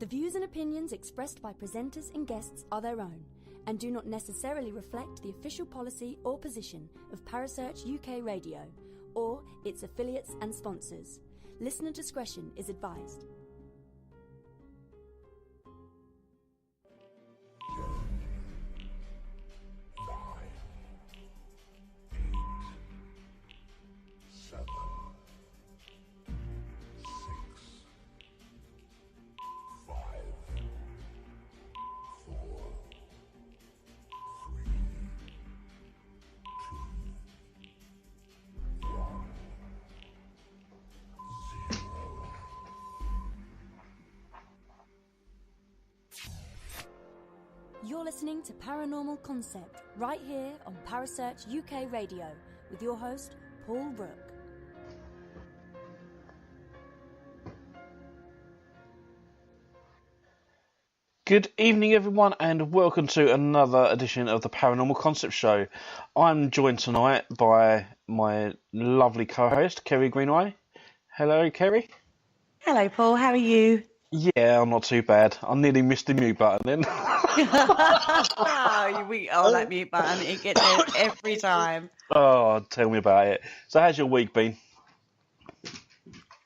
The views and opinions expressed by presenters and guests are their own and do not necessarily reflect the official policy or position of Parasearch UK Radio or its affiliates and sponsors. Listener discretion is advised. You're listening to Paranormal Concept right here on Parasearch UK Radio with your host, Paul Brook. Good evening, everyone, and welcome to another edition of the Paranormal Concept Show. I'm joined tonight by my lovely co-host, Kerry Greenway. Hello, Kerry. Hello, Paul. How are you? Yeah, I'm not too bad. I nearly missed the mute button then. That mute button, it gets there every time. Oh, tell me about it. So how's your week been?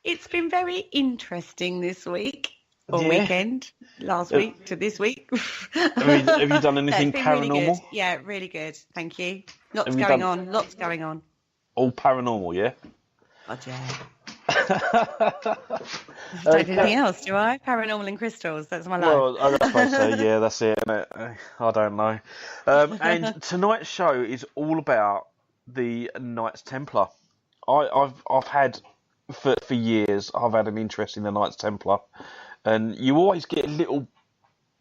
It's been very interesting this week, or weekend, last week to this week. Have you done anything paranormal? Really good. Yeah, really good. Thank you. Lots going on. All paranormal, yeah? God, yeah. Don't do anything else, do I? Paranormal and crystals, that's my life. Well, I suppose so, yeah, that's it. I don't know. And tonight's show is all about the Knights Templar. I've had, for years, I've had an interest in the Knights Templar. And you always get little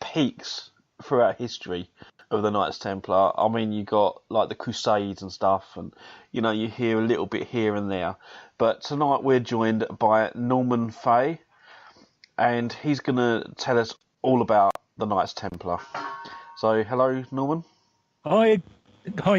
peaks throughout history of the Knights Templar. I mean, you got like the Crusades and stuff, and you hear a little bit here and there. But tonight we're joined by Norman Fahy, and he's going to tell us all about the Knights Templar. So, hello, Norman. Hi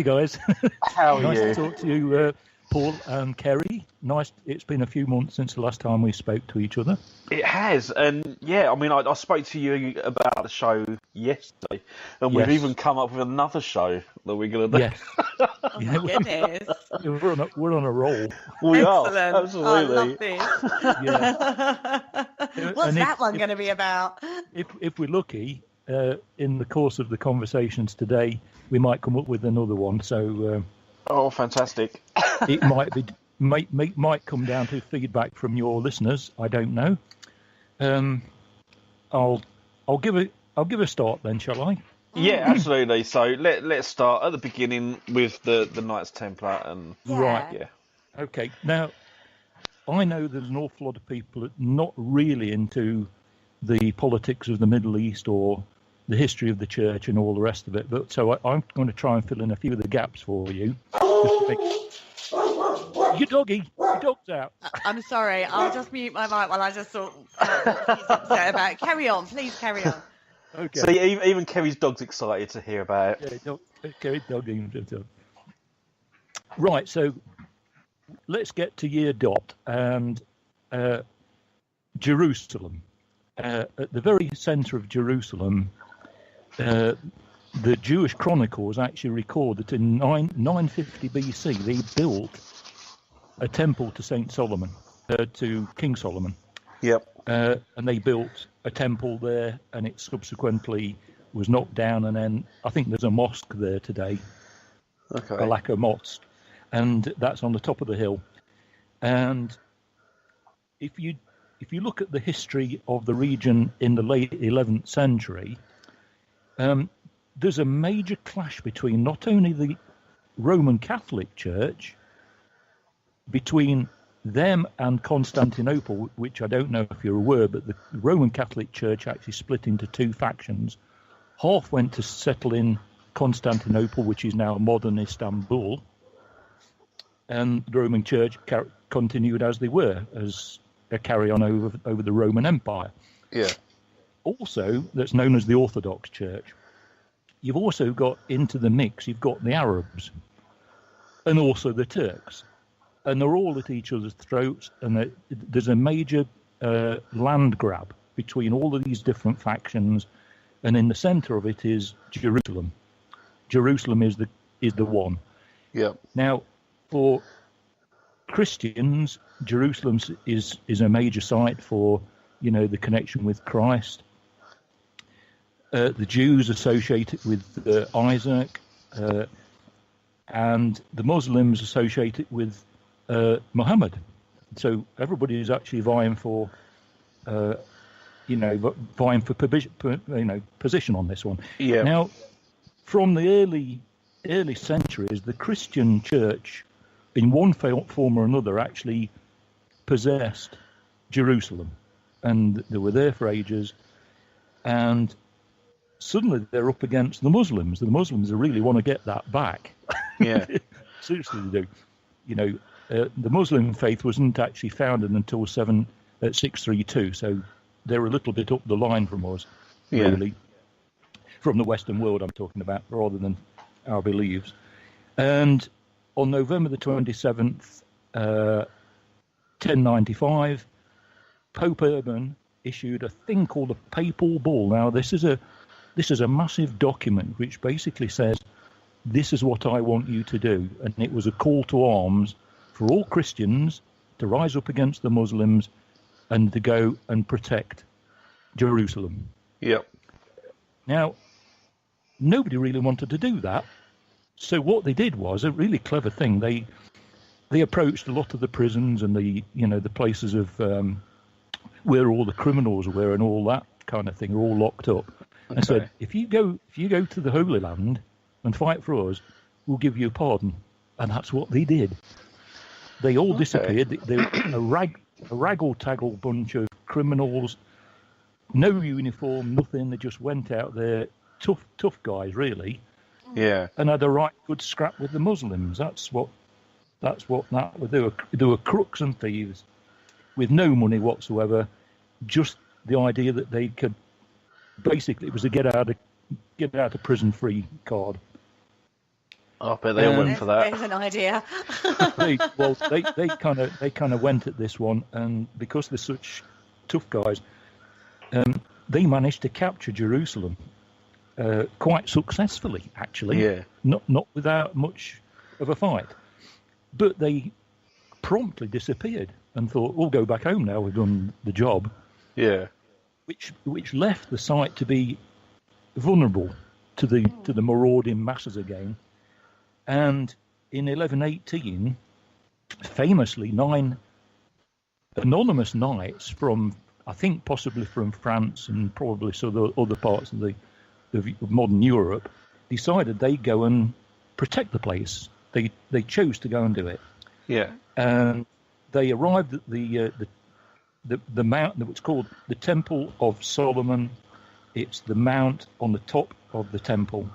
guys. How are you? Nice to talk to you, Paul and Kerry. Nice. It's been a few months since the last time we spoke to each other. It has, and yeah, I mean, I spoke to you about the show yesterday, and we've even come up with another show that we're going to do. Yes. Oh my goodness. We're on a roll. We Excellent. are, absolutely. I love this. Yeah. What's that one going to be about? If we're lucky, in the course of the conversations today, we might come up with another one. So. Oh, fantastic! It might come down to feedback from your listeners. I don't know. I'll give a start then, shall I? Yeah, absolutely. So let's start at the beginning with the Knights Templar and right. Yeah. Okay. Now, I know there's an awful lot of people not really into the politics of the Middle East or the history of the church and all the rest of it. But so I'm going to try and fill in a few of the gaps for you. Your dog's out. I'm sorry. I'll just mute my mic while I just thought he's upset about it. Carry on, please carry on. Okay. So even Kerry's dog's excited to hear about it. Yeah, Kerry's dog. Right. So let's get to year dot and Jerusalem. At the very centre of Jerusalem, the Jewish chronicles actually record that in 950 BC they built a temple to Saint Solomon, to King Solomon. Yep. And they built a temple there, and it subsequently was knocked down, and then I think there's a mosque there today, a Lacquer Mosque, and that's on the top of the hill. And if you look at the history of the region in the late 11th century, there's a major clash between not only the Roman Catholic Church, between them and Constantinople, which I don't know if you're aware, but the Roman Catholic Church actually split into two factions. Half went to settle in Constantinople, which is now modern Istanbul, and the Roman Church continued as they were, as a carry-on over the Roman Empire. Yeah. Also, that's known as the Orthodox Church. You've also got into the mix, you've got the Arabs and also the Turks. And they're all at each other's throats, and there's a major land grab between all of these different factions, and in the centre of it is Jerusalem. Jerusalem is the one. Yeah. Now, for Christians, Jerusalem is a major site for, the connection with Christ. The Jews associate it with Isaac, and the Muslims associate it with Muhammad. So everybody is actually vying for, position on this one. Yeah. Now, from the early centuries, the Christian church, in one form or another, actually possessed Jerusalem, and they were there for ages. And suddenly they're up against the Muslims. The Muslims really want to get that back. Yeah. Seriously, they do. The Muslim faith wasn't actually founded until 632, so they're a little bit up the line from us, really. From the Western world I'm talking about, rather than our beliefs. And on November the 27th, 1095, Pope Urban issued a thing called a papal bull. Now, this is a massive document which basically says, this is what I want you to do. And it was a call to arms for all Christians to rise up against the Muslims and to go and protect Jerusalem. Yep. Now, nobody really wanted to do that. So what they did was a really clever thing. They approached a lot of the prisons and the places of where all the criminals were and all that kind of thing are all locked up, and said, if you go to the Holy Land and fight for us, we'll give you a pardon. And that's what they did. They all disappeared. They were a raggle-taggle bunch of criminals, no uniform, nothing. They just went out there, tough guys, really. Yeah. And had a right good scrap with the Muslims. That's what that would do. They were crooks and thieves with no money whatsoever. Just the idea that they could, basically, it was a get out of prison free card. I bet they all went for that. There's an idea. they kind of went at this one, and because they're such tough guys, they managed to capture Jerusalem quite successfully, actually. Yeah. Not without much of a fight, but they promptly disappeared and thought, we'll go back home now. We've done the job. Yeah. Which left the site to be vulnerable to the marauding masses again. And in 1118, famously, 9 anonymous knights from, I think possibly from France and probably some other parts of of modern Europe, decided they'd go and protect the place. They chose to go and do it. Yeah. And they arrived at the mount that was called the Temple of Solomon. It's the mount on the top of the temple.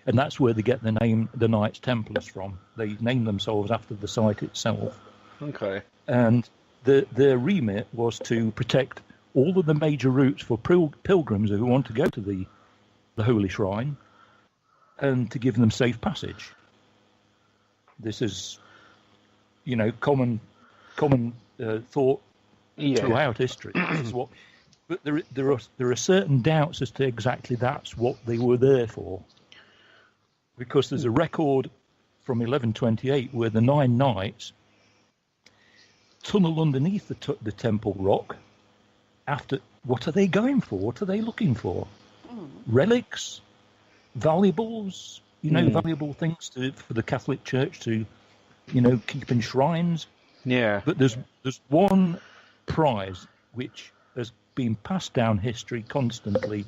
And that's where they get the name, the Knights Templars, from. They named themselves after the site itself. Okay. And their remit was to protect all of the major routes for pilgrims who want to go to the Holy Shrine, and to give them safe passage. This is, common thought throughout history. This is what, but there are certain doubts as to exactly that's what they were there for. Because there's a record from 1128 where the 9 knights tunnel underneath the temple rock. After, what are they going for? What are they looking for? Relics, valuables, valuable things for the Catholic Church to, keep in shrines. Yeah. But there's one prize which has been passed down history constantly,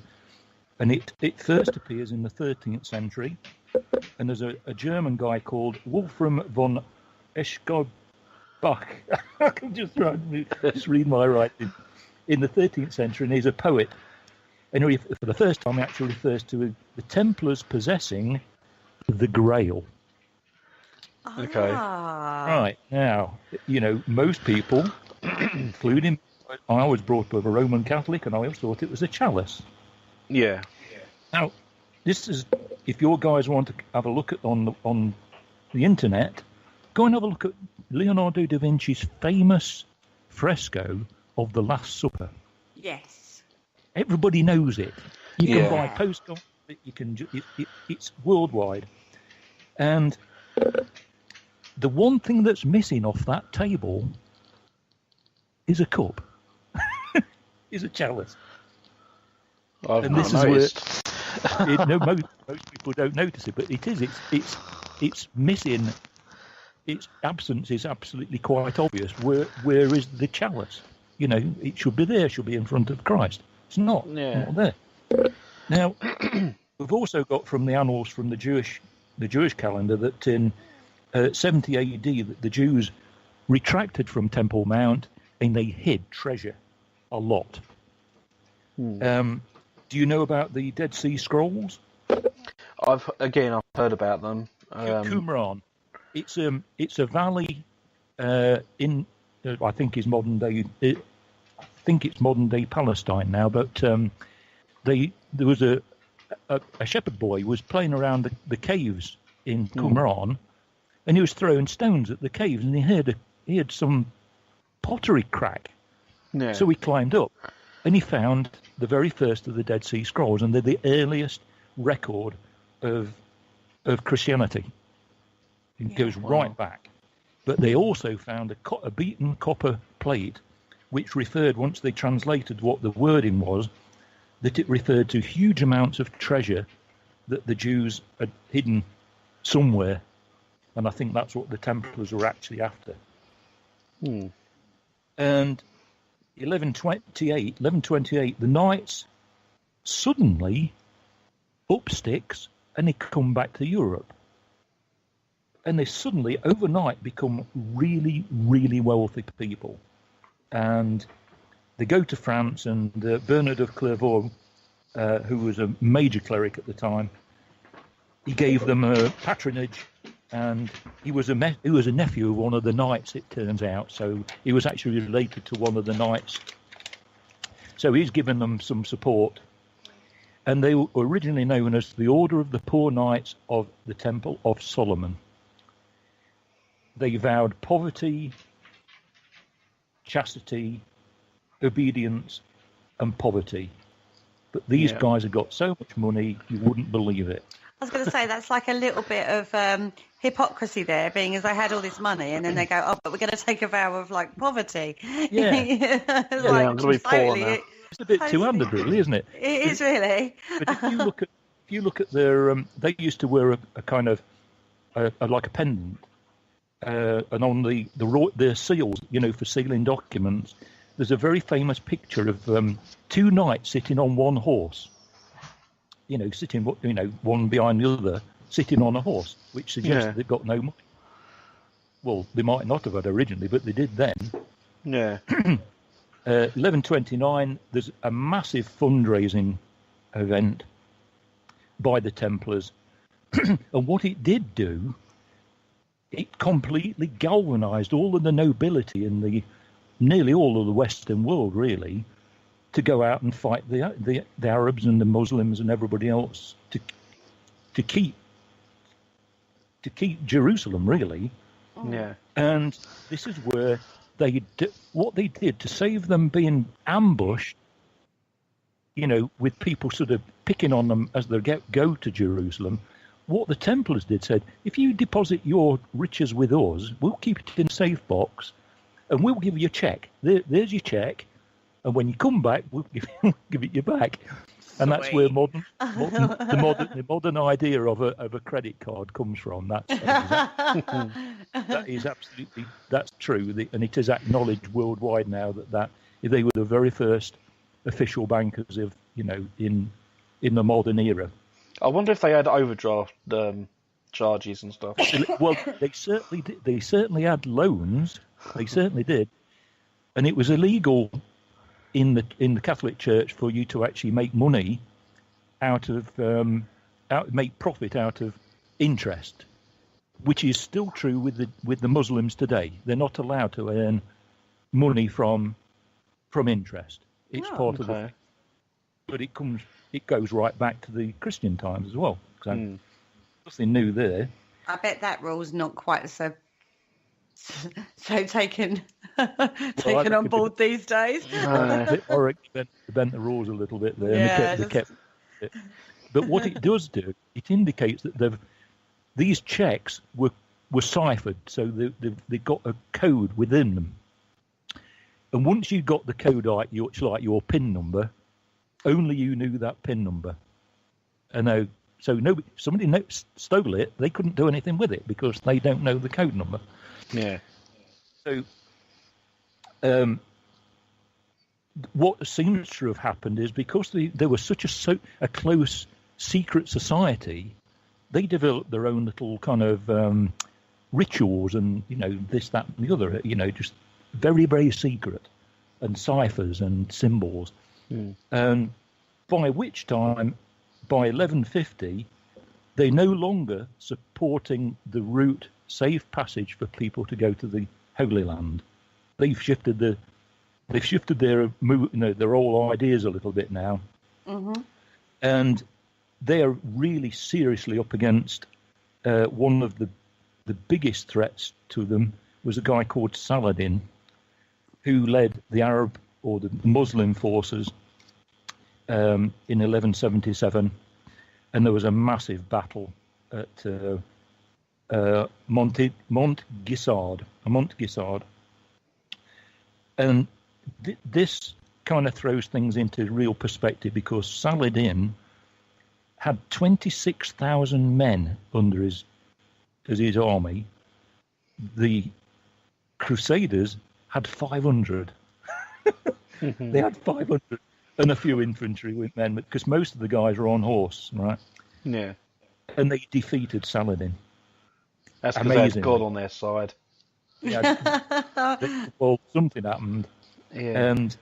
and it first appears in the 13th century. And there's a German guy called Wolfram von Eschenbach. I can just read my writing. In the 13th century, and he's a poet. And for the first time, he actually refers to the Templars possessing the Grail. Okay. Right. Now, most people, including, I was brought up a Roman Catholic, and I always thought it was a chalice. Yeah. Now, this is, if your guys want to have a look at on the internet, go and have a look at Leonardo da Vinci's famous fresco of the Last Supper. Yes. Everybody knows it. You can buy Yeah. postcards. You can. It's worldwide. And the one thing that's missing off that table is a cup. Is a chalice. I've not noticed. Most people don't notice it, but it is. It's missing. Its absence is absolutely quite obvious. Where is the chalice? You know, it should be there. Should be in front of Christ. It's not. Yeah. Not there. Now, we've also got from the annals from the Jewish calendar that in 70 AD that the Jews retracted from Temple Mount and they hid treasure a lot. Do you know about the Dead Sea Scrolls? I've heard about them. Qumran. It's a valley in I think it's modern day Palestine now, but there was a shepherd boy who was playing around the caves in Qumran, and he was throwing stones at the caves, and he had some pottery crack. Yeah. So he climbed up, and he found the very first of the Dead Sea Scrolls, and they're the earliest record of Christianity. It goes right back. But they also found a beaten copper plate, which referred, once they translated what the wording was, that it referred to huge amounts of treasure that the Jews had hidden somewhere. And I think that's what the Templars were actually after. And 1128, the Knights suddenly up sticks and they come back to Europe. And they suddenly, overnight, become really, really wealthy people. And they go to France, and Bernard of Clairvaux, who was a major cleric at the time, he gave them a patronage, and he was a nephew of one of the knights, it turns out. So he was actually related to one of the knights. So he's given them some support. And they were originally known as the Order of the Poor Knights of the Temple of Solomon. They vowed poverty, chastity, obedience, and poverty. But these guys have got so much money, you wouldn't believe it. I was going to say, that's like a little bit of hypocrisy there, being as they had all this money, and then they go, oh, but we're going to take a vow of, like, poverty. Yeah. I'm going to be poor now. It's a bit two-handed, really, isn't it? It is, really. But if you look at their, they used to wear a kind of, like a pendant. And on the seals, for sealing documents, there's a very famous picture of two knights sitting on one horse. Sitting, one behind the other, sitting on a horse, which suggests they've got no money. Well, they might not have had originally, but they did then. Yeah. 1129, there's a massive fundraising event by the Templars, and what it did do, it completely galvanised all of the nobility in nearly all of the Western world, really, to go out and fight the Arabs and the Muslims and everybody else to keep Jerusalem, really. Yeah. And this is where what they did to save them being ambushed, with people sort of picking on them as they go to Jerusalem. What the Templars did said, if you deposit your riches with us, we'll keep it in a safe box, and we'll give you a check. There's your check, and when you come back, we'll give it you back. And that's where the modern idea of a credit card comes from. That's true, and it is acknowledged worldwide now that they were the very first official bankers of in the modern era. I wonder if they had overdraft charges and stuff. Well, they certainly did. They certainly had loans. They certainly did, and it was illegal in the Catholic Church for you to actually make money make profit out of interest, which is still true with the Muslims today. They're not allowed to earn money from interest. It's part of the. But it goes right back to the Christian times as well. So nothing new there. I bet that rule's not quite so so taken on board these days. Or it bent the rules a little bit there. Yeah, and they kept it. But what it does do, it indicates that these checks were ciphered, so they got a code within them. And once you got the code like your PIN number, only you knew that PIN number. And somebody stole it, they couldn't do anything with it because they don't know the code number. Yeah. So, what seems to have happened is because they were such a close secret society, they developed their own little kind of rituals and, this, that, and the other, just very, very secret, and ciphers and symbols. And by which time, by 1150, they're no longer supporting the route safe passage for people to go to the Holy Land. They've shifted their whole ideas a little bit now, and they are really seriously up against one of the biggest threats to them was a guy called Saladin, who led the Arab or the Muslim forces in 1177, and there was a massive battle at Montgisard, and this kind of throws things into real perspective because Saladin had 26,000 men under his army. The Crusaders had 500. They had 500 and a few infantry men because most of the guys were on horse, right? Yeah. And they defeated Saladin. That's because they had God on their side. Yeah. Well, something happened. Yeah. And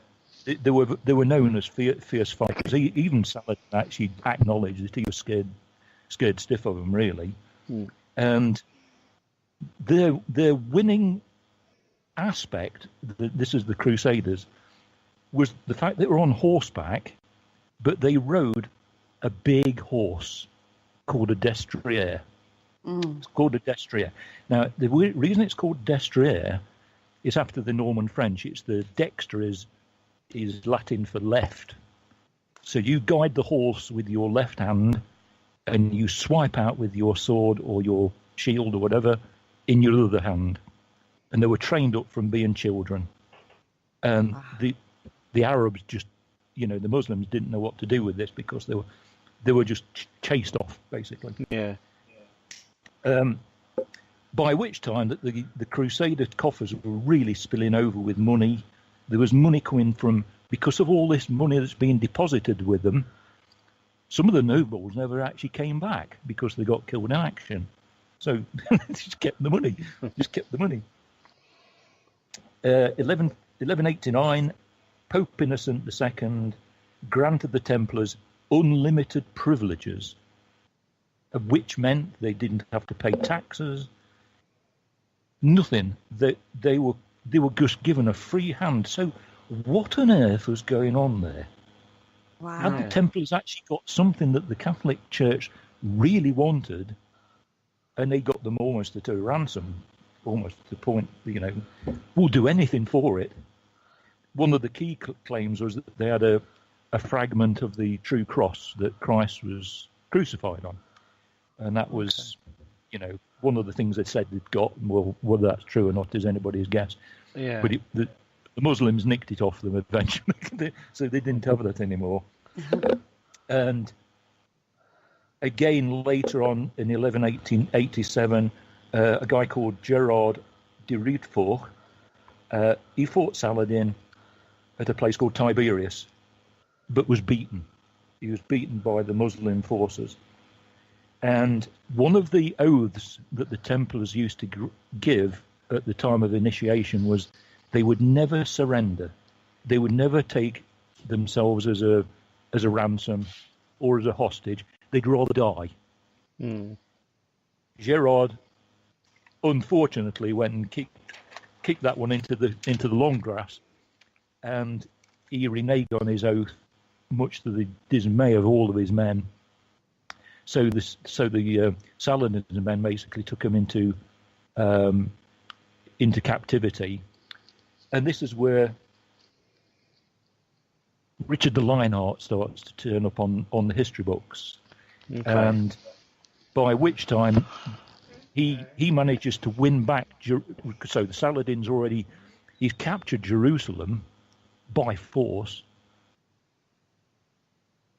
they were known as fierce fighters. Even Saladin actually acknowledged that he was scared stiff of them, really. And their winning aspect, this is the Crusaders, was the fact that they were on horseback, but they rode a big horse called a destrier. It's called a destrier. Now, the reason it's called destrier is after the Norman French. It's the dexter is Latin for left. So you guide the horse with your left hand and you swipe out with your sword or your shield or whatever in your other hand. And they were trained up from being children. And the Arabs just, the Muslims didn't know what to do with this because they were just chased off, basically. Yeah. By which time that the Crusader coffers were really spilling over with money. There was money coming from, because of all this money that's being deposited with them, some of the nobles never actually came back because they got killed in action. So they just kept the money. 1189, Pope Innocent II granted the Templars unlimited privileges, which meant they didn't have to pay taxes, nothing. They were just given a free hand. So what on earth was going on there? Wow. Had the Templars actually got something that the Catholic Church really wanted, and they got them almost at a ransom, almost to the point, we'll do anything for it. One of the key claims was that they had a fragment of the true cross that Christ was crucified on. And that was, one of the things they said they'd got. Well, whether that's true or not is anybody's guess. Yeah. But the Muslims nicked it off them eventually, so they didn't have that anymore. And again, later on in 1887, a guy called Gerard de Rietefort, he fought Saladin at a place called Tiberias, but was beaten. He was beaten by the Muslim forces. And one of the oaths that the Templars used to give at the time of initiation was they would never surrender. They would never take themselves as a ransom or as a hostage. They'd rather die. Gerard, unfortunately, went and kicked that one into the long grass, and he reneged on his oath, much to the dismay of all of his men. So the Saladin's men basically took him into into captivity. And this is where Richard the Lionheart starts to turn up on the history books. Okay. And by which time he manages to win back. So the Saladin's he's captured Jerusalem by force.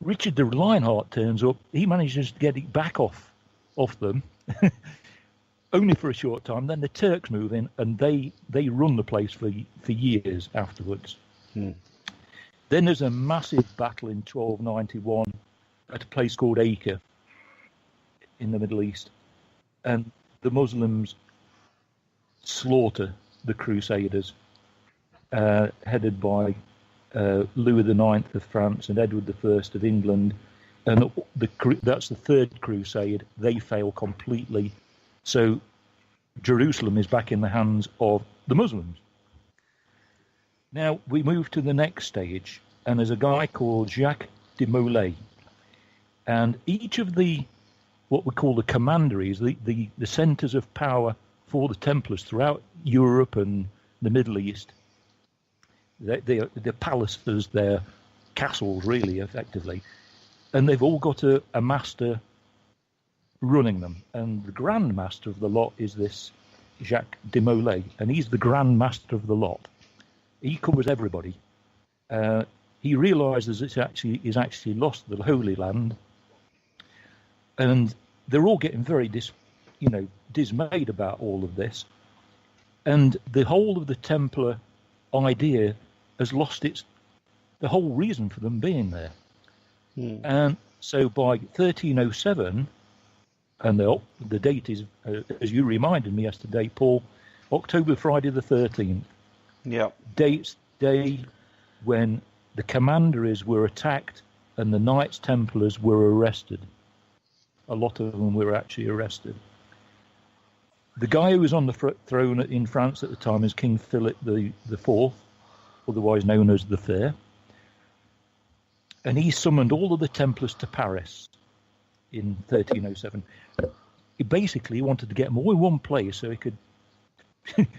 Richard the Lionheart turns up. He manages to get it back off them, only for a short time. Then the Turks move in, and they run the place for years afterwards. Then there's a massive battle in 1291 at a place called Acre in the Middle East, and the Muslims slaughter the Crusaders, headed by Louis IX of France and Edward I of England, and that's the third crusade. They fail completely, so Jerusalem is back in the hands of the Muslims. Now we move to the next stage, and there's a guy called Jacques de Molay, and each of the what we call the commanderies, the centres of power for the Templars throughout Europe and the Middle East. They're palaces, they're castles, really, effectively. And they've all got a master running them. And the Grand Master of the lot is this Jacques de Molay, and he's the Grand Master of the lot. He covers everybody. He realises he's actually lost the Holy Land, and they're all getting very dismayed about all of this. And the whole of the Templar idea has lost the whole reason for them being there. And so by 1307, and the date is, as you reminded me yesterday, Paul, October Friday the 13th. Yeah. Day when the commanderies were attacked and the Knights Templars were arrested. A lot of them were actually arrested. The guy who was on the throne in France at the time is King Philip the Fourth, otherwise known as the Fair. And he summoned all of the Templars to Paris in 1307. He basically wanted to get them all in one place so he could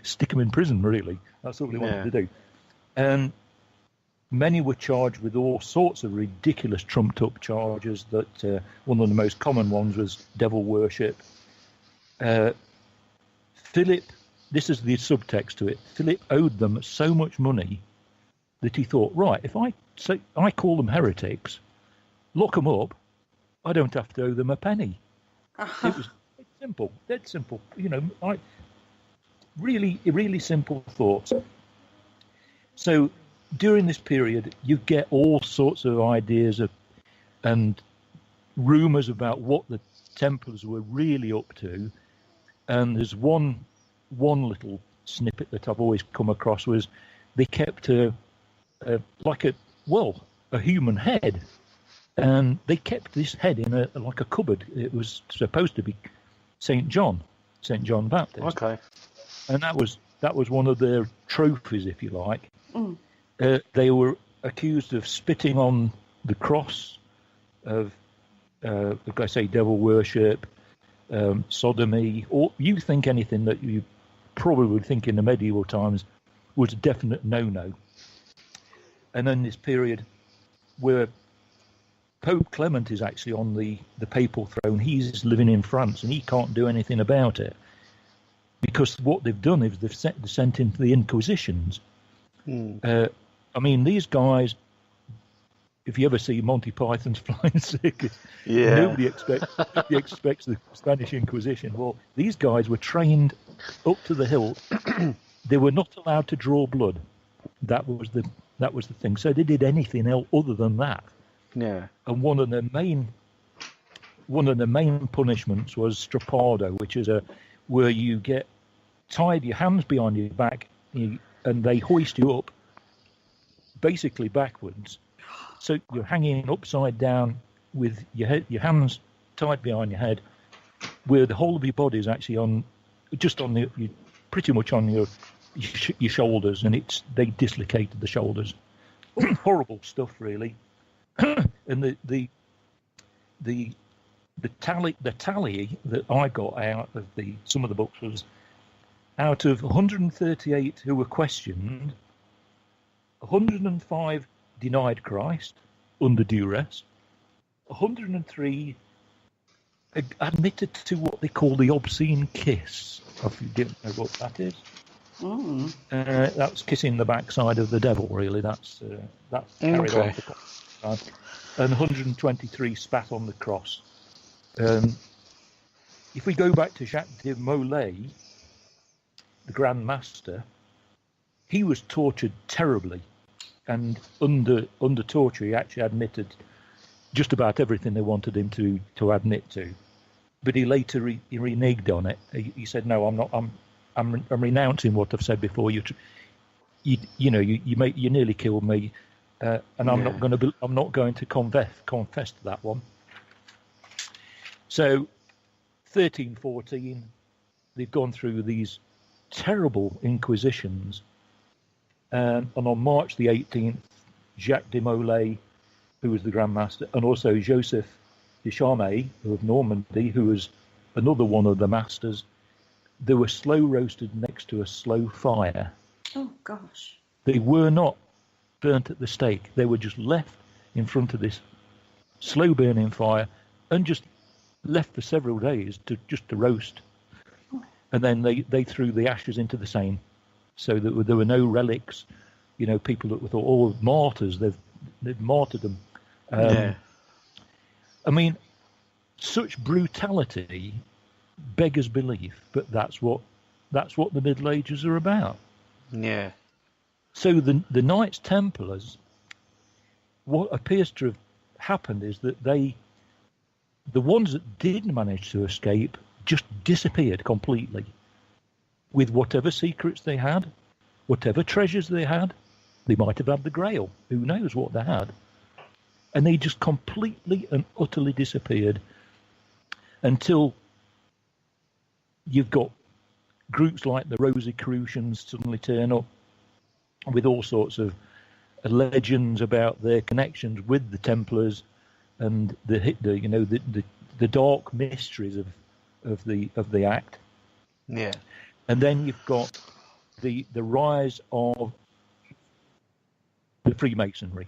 stick them in prison, really. That's all he wanted to do. And many were charged with all sorts of ridiculous trumped-up charges. That one of the most common ones was devil worship. Philip, this is the subtext to it, Philip owed them so much money that he thought, right, if I call them heretics, lock them up, I don't have to owe them a penny. It was simple, dead simple. Really simple thoughts. So during this period, you get all sorts of ideas and rumours about what the Templars were really up to. And there's one little snippet that I've always come across was they kept a human head, and they kept this head in a cupboard. It was supposed to be St. John Baptist. Okay. And that was one of their trophies, if you like. They were accused of spitting on the cross, of like I say, devil worship, sodomy, or you think anything that you probably would think in the medieval times was a definite no-no. And then this period where Pope Clement is actually on the papal throne, he's living in France and he can't do anything about it, because what they've done is they've sent him to the Inquisitions. These guys, if you ever see Monty Python's Flying Circus, nobody expects the Spanish Inquisition. Well, these guys were trained up to the hilt. They were not allowed to draw blood. That was the thing. So they did anything else other than that. Yeah. And one of the main punishments was strappado, which is where you get tied your hands behind your back and they hoist you up basically backwards. So you're hanging upside down with your hands tied behind your head, where the whole of your body is actually pretty much on your shoulders, and they dislocated the shoulders. Horrible stuff, really. And the tally that I got out of some of the books was out of 138 who were questioned, 105 denied Christ under duress, 103 admitted to what they call the obscene kiss. If you didn't know what that is. That's kissing the backside of the devil, really. That's carried on for quite some time. And 123 spat on the cross. If we go back to Jacques de Molay, the Grand Master, he was tortured terribly, and under torture he actually admitted just about everything they wanted him to admit to. But he later he reneged on it. He said, "No, I'm not. I'm renouncing what I've said before. You nearly killed me, and I'm not going to confess to that one." So, 1314, they've gone through these terrible inquisitions, and on March the 18th, Jacques de Molay, who was the Grand Master, and also Joseph de Charmey of Normandy, who was another one of the masters, they were slow roasted next to a slow fire. Oh, gosh. They were not burnt at the stake. They were just left in front of this slow burning fire and just left for several days to roast. And then they threw the ashes into the Seine. So there were no relics, people that thought, oh, martyrs, they've martyred them. I mean, such brutality beggars belief, but that's what the Middle Ages are about. Yeah. So the Knights Templars, what appears to have happened is that the ones that did manage to escape just disappeared completely, with whatever secrets they had, whatever treasures they had. They might have had the Grail. Who knows what they had? And they just completely and utterly disappeared until you've got groups like the Rosicrucians suddenly turn up with all sorts of legends about their connections with the Templars and the dark mysteries of the act. Yeah. And then you've got the rise of the Freemasonry.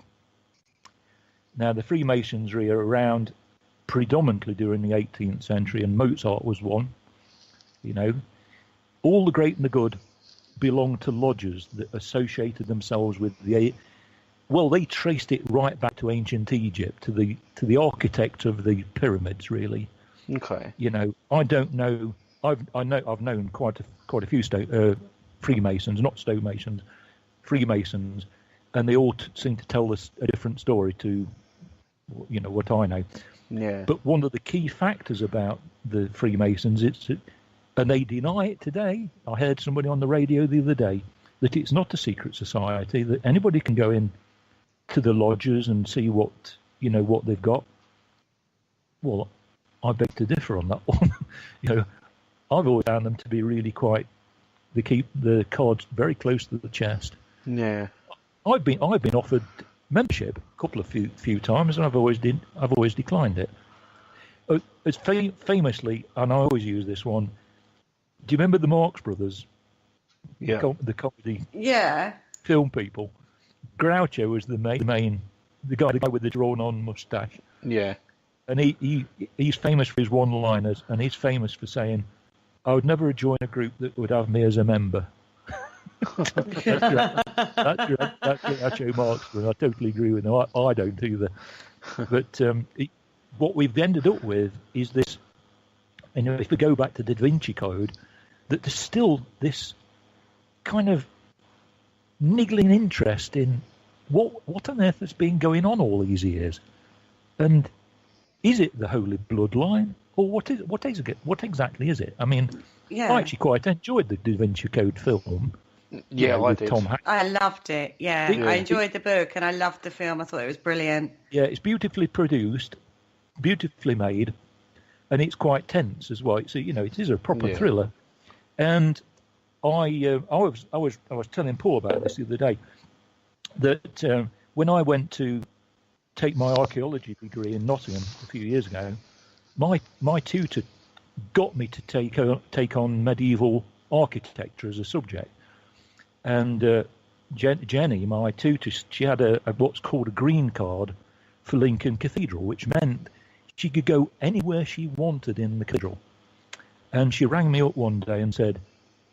Now, the Freemasonry are around predominantly during the 18th century, and Mozart was one. All the great and the good belonged to lodges that associated themselves with they traced it right back to ancient Egypt, to the architect of the pyramids, really. Okay. I don't know. I've known quite a few Freemasons, not stonemasons, Freemasons, and they all seem to tell us a different story to what I know. Yeah. But one of the key factors about the Freemasons, and they deny it today. I heard somebody on the radio the other day that it's not a secret society, that anybody can go in to the lodges and see what they've got. Well, I beg to differ on that one. I've always found them to be really quite. They keep the cards very close to the chest. Yeah. I've been offered membership a couple of few times, and I've always declined it. It's famously, and I always use this one. Do you remember the Marx Brothers? Yeah. The comedy. Yeah. Film people. Groucho was the guy with the drawn-on mustache. Yeah. And he's famous for his one-liners, and he's famous for saying, "I would never join a group that would have me as a member." That's Groucho Marx, and I totally agree with him. I don't either. But what we've ended up with is this. If we go back to the Da Vinci Code, that there's still this kind of niggling interest in what on earth has been going on all these years, and is it the Holy Bloodline, or what exactly is it? I mean, I actually quite enjoyed the Da Vinci Code film. Yeah, I did. Tom Hanks. I loved it. Yeah, I enjoyed the book and I loved the film. I thought it was brilliant. Yeah, it's beautifully produced, beautifully made, and it's quite tense as well. So it is a proper thriller. And I was telling Paul about this the other day, that when I went to take my archaeology degree in Nottingham a few years ago, my tutor got me to take on medieval architecture as a subject. And Jenny, my tutor, she had a what's called a green card for Lincoln Cathedral, which meant she could go anywhere she wanted in the cathedral. And she rang me up one day and said,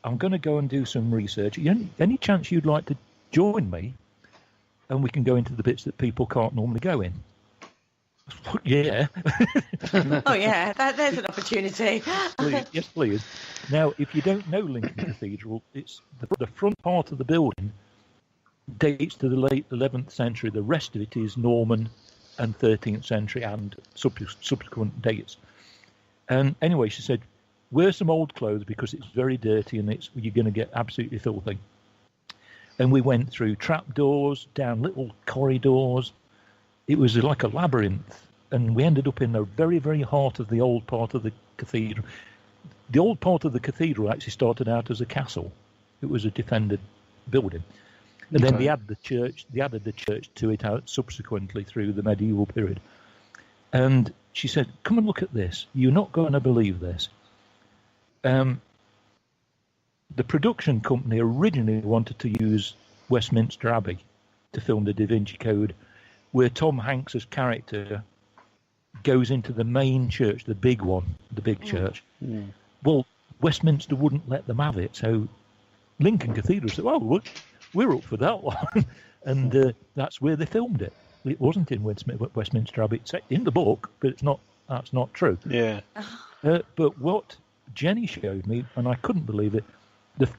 I'm going to go and do some research. Any chance you'd like to join me? And we can go into the bits that people can't normally go in. Yeah. Oh, yeah, there's an opportunity. Please, yes, please. Now, if you don't know Lincoln Cathedral, it's the front part of the building dates to the late 11th century. The rest of it is Norman and 13th century and subsequent dates. And anyway, she said, wear some old clothes because it's very dirty and you're going to get absolutely filthy. And we went through trapdoors, down little corridors. It was like a labyrinth, and we ended up in the very, very heart of the old part of the cathedral. The old part of the cathedral actually started out as a castle. It was a defended building. And then they added the church to it out subsequently through the medieval period. And she said, come and look at this. You're not going to believe this. The production company originally wanted to use Westminster Abbey to film the Da Vinci Code, where Tom Hanks's character goes into the main church, the big one, the big church. Mm. Well, Westminster wouldn't let them have it, so Lincoln Cathedral said, well, we're up for that one. And that's where they filmed it. It wasn't in Westminster Abbey. It's in the book, but that's not true. Yeah. But what Jenny showed me, and I couldn't believe it,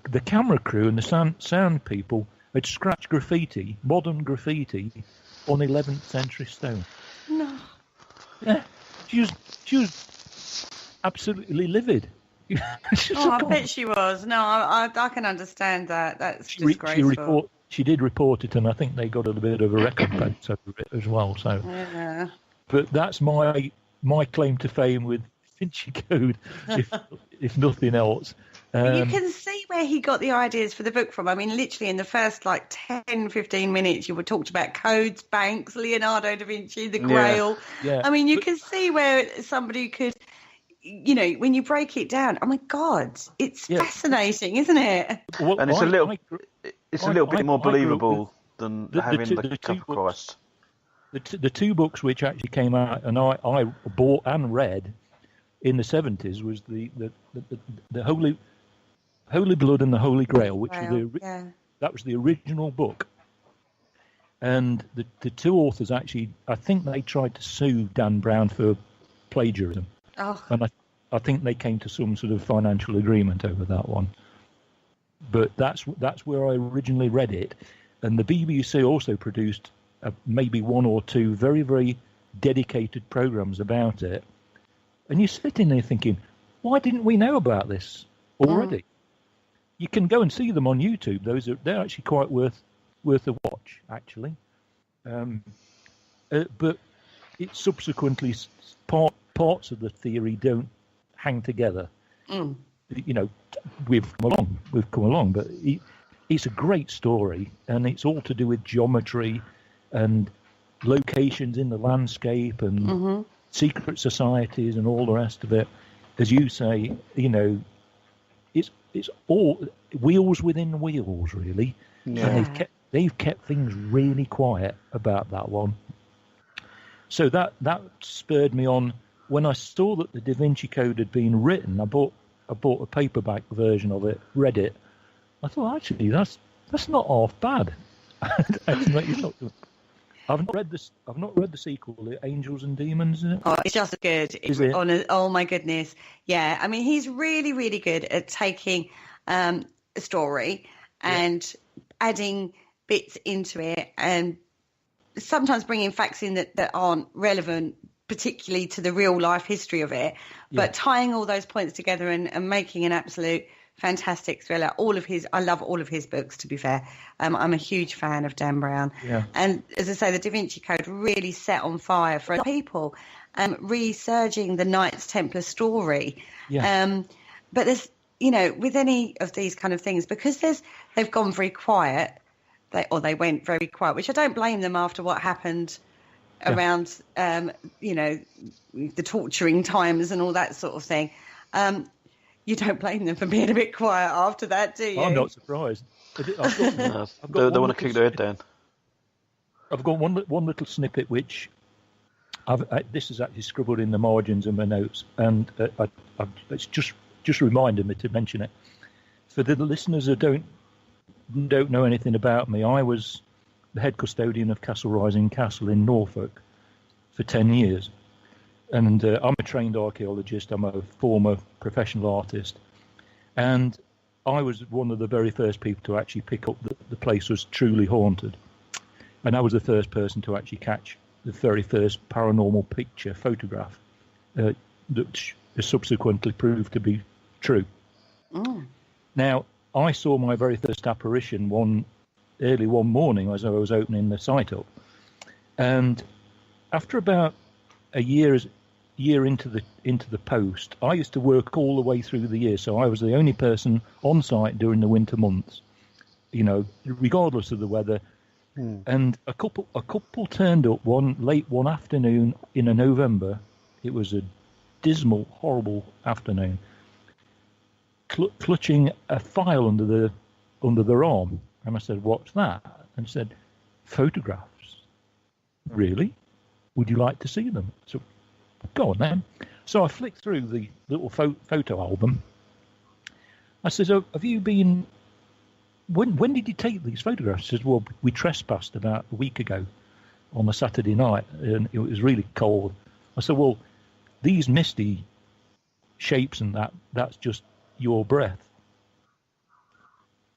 the camera crew and the sound people had scratched graffiti, modern graffiti, on 11th century stone. No. Yeah, she was absolutely livid. I bet she was. No, I can understand that. That's disgraceful. She did report it, and I think they got a bit of a recompense over it as well. So, yeah. But that's my claim to fame with Vinci Code, if nothing else. You can see where he got the ideas for the book from. I mean, literally in the first 10, 15 minutes, you were talked about codes, banks, Leonardo da Vinci, the Grail. Yeah. I mean, you can see where somebody could, when you break it down, oh my God, it's fascinating, isn't it? Well, and it's a little bit more believable than having the cover Christ. The two books which actually came out and I bought and read in the 70s was the Holy Blood and the Holy Grail, which that was the original book. And the two authors actually, I think they tried to sue Dan Brown for plagiarism. Oh. And I think they came to some sort of financial agreement over that one. But that's where I originally read it. And the BBC also produced maybe one or two very, very dedicated programs about it. And you're sitting there thinking, why didn't we know about this already? You can go and see them on YouTube. They're actually quite worth a watch, actually. But it subsequently parts of the theory don't hang together. We've come along, but it's a great story, and it's all to do with geometry and locations in the landscape and secret societies and all the rest of it. As you say, it's all wheels within wheels, really. Yeah. And they've kept things really quiet about that one. So that spurred me on. When I saw that the Da Vinci Code had been written, I bought a paperback version of it, read it. I thought, actually, that's not half bad. I've not read the sequel, the Angels and Demons. Is it? Oh, it's just good. Oh my goodness, yeah. I mean, he's really, really good at taking a story and adding bits into it, and sometimes bringing facts in that aren't relevant, particularly to the real life history of it, but tying all those points together and making an absolute fantastic thriller. I love all of his books, to be fair. I'm a huge fan of Dan Brown. Yeah. And as I say, the Da Vinci Code really set on fire for a lot of people, resurging the Knights Templar story. Yeah. But there's, with any of these kind of things, because they've gone very quiet, they went very quiet, which I don't blame them after what happened around, the torturing times and all that sort of thing. you don't blame them for being a bit quiet after that, do you? I'm not surprised. They want to kick their head down. I've got one little snippet which this is actually scribbled in the margins of my notes, and it's just reminded me to mention it. For the listeners who don't know anything about me, I was the head custodian of Castle Rising Castle in Norfolk for 10 years. And I'm a trained archaeologist. I'm a former professional artist. And I was one of the very first people to actually pick up that the place was truly haunted. And I was the first person to actually catch the very first paranormal picture photograph that subsequently proved to be true. Mm. Now, I saw my very first apparition one morning as I was opening the site up. And after about a year into the post, I used to work all the way through the year, so I was the only person on site during the winter months, regardless of the weather. And a couple turned up late one afternoon in November. It was a dismal, horrible afternoon, clutching a file under their arm. And I said, "What's that?" And said, "Photographs." "Really? Would you like to see them?" So, "Go on then." So I flicked through the little photo album. I said, "Oh, have you been... When did you take these photographs?" He says, "Well, we trespassed about a week ago on a Saturday night, and it was really cold." I said, "Well, these misty shapes and that's just your breath.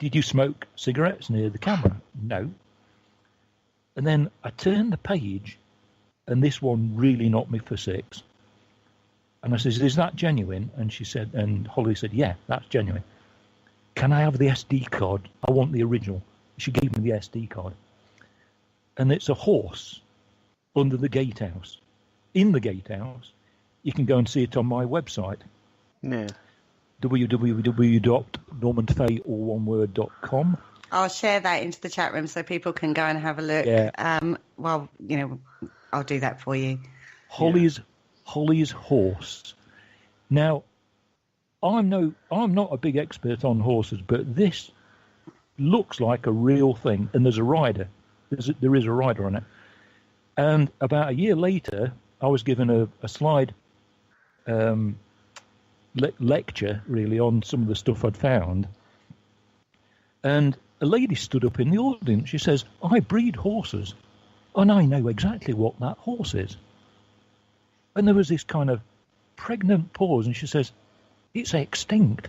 Did you smoke cigarettes near the camera?" "No." And then I turned the page, and this one really knocked me for six. And I says, "Is that genuine?" And Holly said, "Yeah, that's genuine. Can I have the SD card? I want the original." She gave me the SD card. And it's a horse under the gatehouse. In the gatehouse. You can go and see it on my website. Yeah. www.normanfahy.com. I'll share that into the chat room so people can go and have a look. Yeah. I'll do that for you. Holly's horse. Now, I'm not a big expert on horses, but this looks like a real thing, and there's a rider. There is a rider on it. And about a year later, I was given a slide lecture, really, on some of the stuff I'd found. And a lady stood up in the audience. She says, "I breed horses, and I know exactly what that horse is." And there was this kind of pregnant pause, and she says, "It's extinct."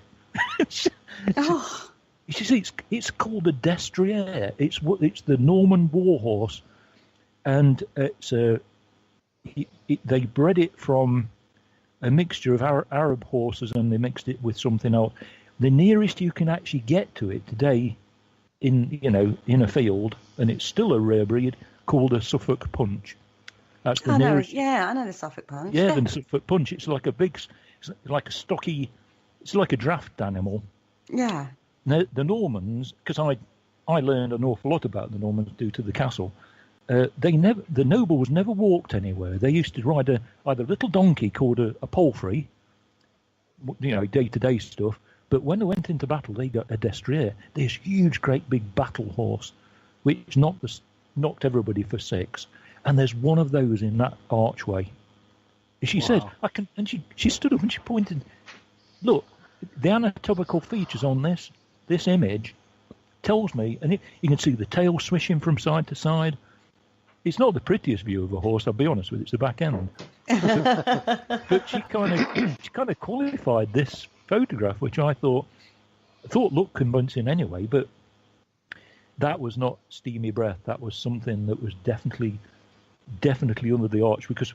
Oh. She says, it's called a destrier. It's the Norman war horse, and they bred it from a mixture of Arab horses, and they mixed it with something else. The nearest you can actually get to it today, in a field, and it's still a rare breed, called a Suffolk Punch. That's the nearest. Yeah, I know the Suffolk Punch. Yeah, the Suffolk Punch. It's like it's like a stocky, it's like a draft animal. Yeah. Now, the Normans, because I learned an awful lot about the Normans due to the castle. The nobles never walked anywhere. They used to ride either a little donkey called a palfrey, day-to-day stuff. But when they went into battle, they got a destrier, this huge, great big battle horse, which knocked everybody for six. And there's one of those in that archway. She said, "I can," and she stood up and she pointed. "Look, the anatomical features on this image tells me," and you can see the tail swishing from side to side. It's not the prettiest view of a horse, I'll be honest with you. It's the back end. But she kind of qualified this photograph, which I thought looked convincing anyway. But that was not steamy breath. That was something that was definitely under the arch, because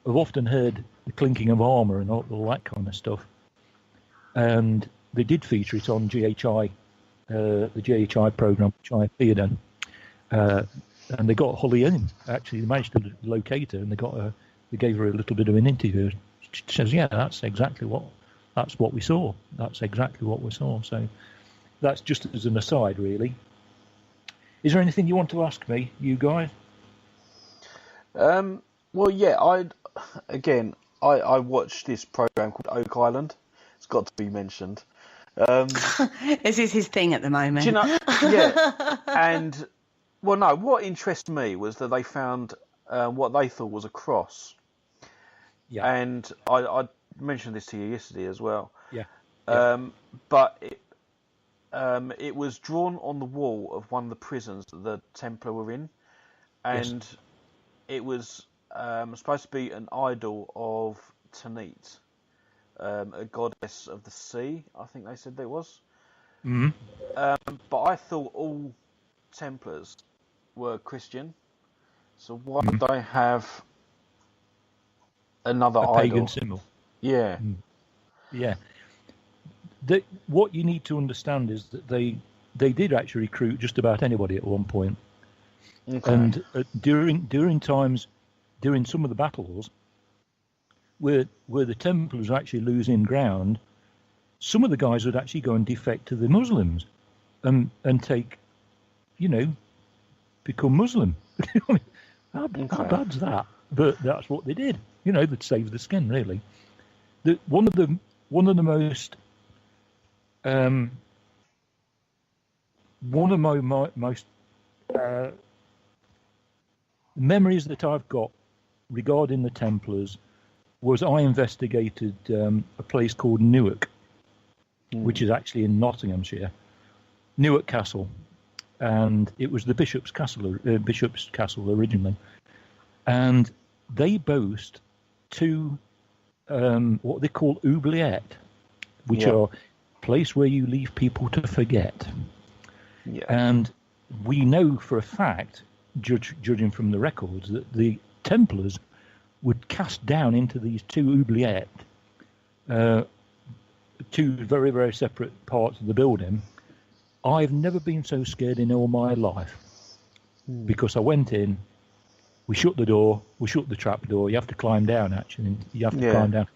I've often heard the clinking of armour and all that kind of stuff. And they did feature it on GHI, the GHI programme, which I appeared in. And they got Holly in. Actually, they managed to locate her, and they gave her a little bit of an interview. She says, "Yeah, that's what we saw. That's exactly what we saw." So that's just as an aside, really. Is there anything you want to ask me, you guys? Well, yeah. I watched this program called Oak Island. It's got to be mentioned. This is his thing at the moment. Do you know? Yeah, and well, no. What interested me was that they found what they thought was a cross. Yeah. And I mentioned this to you yesterday as well. Yeah. But it was drawn on the wall of one of the prisons that the Templar were in, and it was supposed to be an idol of Tanit, a goddess of the sea. I think they said there was. Mm-hmm. But I thought all Templars were Christian, so why would they have another idol? Pagan symbol? Yeah. Yeah. What you need to understand is that they did actually recruit just about anybody at one point. Okay. And during some of the battles where the Templars were actually losing ground, some of the guys would actually go and defect to the Muslims and take, become Muslim. How bad's that? But that's what they did. They'd save the skin, really. One of the most one of my most memories that I've got regarding the Templars was I investigated a place called Newark, which is actually in Nottinghamshire, Newark Castle, and it was the Bishop's Castle originally, and they boast two what they call oubliettes, which are place where you leave people to forget. Yeah. And we know for a fact, judging from the records, that the Templars would cast down into these two oubliettes, two very, very separate parts of the building. I've never been so scared in all my life, because I went in, we shut the door, we shut the trap door. You have to climb down, actually. You have to climb down.